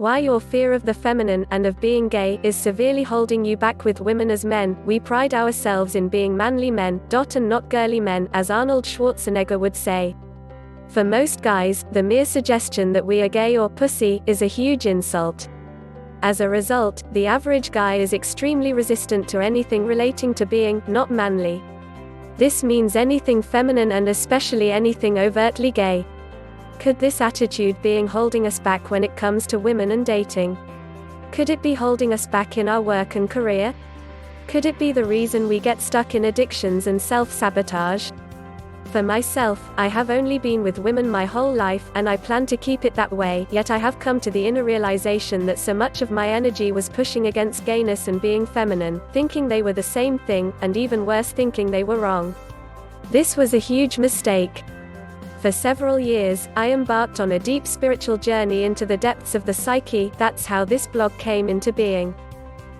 Why your fear of the feminine, and of being gay, is severely holding you back. With women as men, we pride ourselves in being manly men, and not girly men, as Arnold Schwarzenegger would say. For most guys, the mere suggestion that we are gay or pussy is a huge insult. As a result, the average guy is extremely resistant to anything relating to being not manly. This means anything feminine and especially anything overtly gay. Could this attitude be holding us back when it comes to women and dating? Could it be holding us back in our work and career? Could it be the reason we get stuck in addictions and self-sabotage? For myself, I have only been with women my whole life, and I plan to keep it that way, yet I have come to the inner realization that so much of my energy was pushing against gayness and being feminine, thinking they were the same thing, and even worse, thinking they were wrong. This was a huge mistake. For several years, I embarked on a deep spiritual journey into the depths of the psyche. That's how this blog came into being.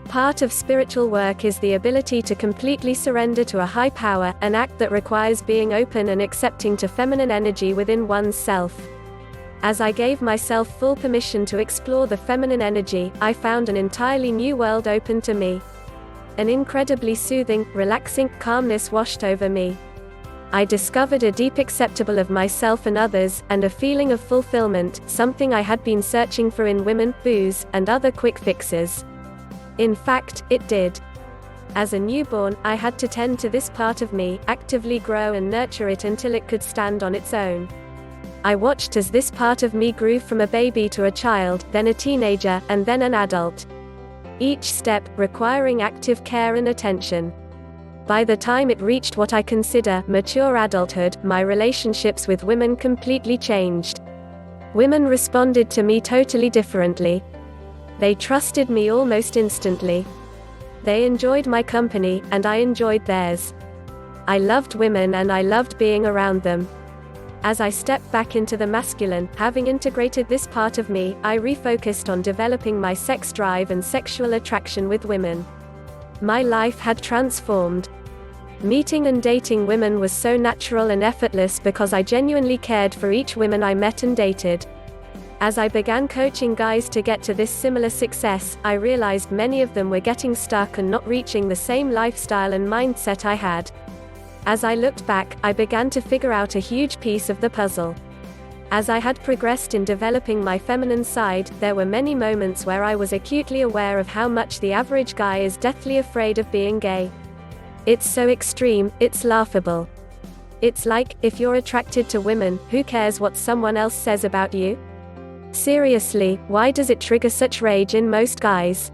Part of spiritual work is the ability to completely surrender to a high power, an act that requires being open and accepting to feminine energy within one's self. As I gave myself full permission to explore the feminine energy, I found an entirely new world open to me. An incredibly soothing, relaxing calmness washed over me. I discovered a deep acceptance of myself and others, and a feeling of fulfillment, something I had been searching for in women, booze, and other quick fixes. In fact, it did. As a newborn, I had to tend to this part of me, actively grow and nurture it until it could stand on its own. I watched as this part of me grew from a baby to a child, then a teenager, and then an adult. Each step requiring active care and attention. By the time it reached what I consider mature adulthood, my relationships with women completely changed. Women responded to me totally differently. They trusted me almost instantly. They enjoyed my company, and I enjoyed theirs. I loved women and I loved being around them. As I stepped back into the masculine, having integrated this part of me, I refocused on developing my sex drive and sexual attraction with women. My life had transformed. Meeting and dating women was so natural and effortless because I genuinely cared for each woman I met and dated. As I began coaching guys to get to this similar success, I realized many of them were getting stuck and not reaching the same lifestyle and mindset I had. As I looked back, I began to figure out a huge piece of the puzzle. As I had progressed in developing my feminine side, there were many moments where I was acutely aware of how much the average guy is deathly afraid of being gay. It's so extreme, it's laughable. It's like, if you're attracted to women, who cares what someone else says about you? Seriously, why does it trigger such rage in most guys?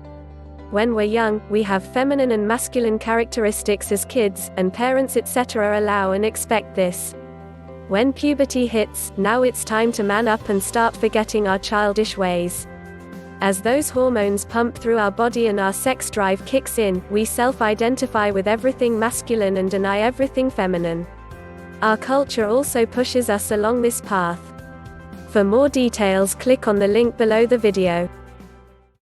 When we're young, we have feminine and masculine characteristics as kids, and parents etc. allow and expect this. When puberty hits, now it's time to man up and start forgetting our childish ways. As those hormones pump through our body and our sex drive kicks in, we self-identify with everything masculine and deny everything feminine. Our culture also pushes us along this path. For more details, click on the link below the video.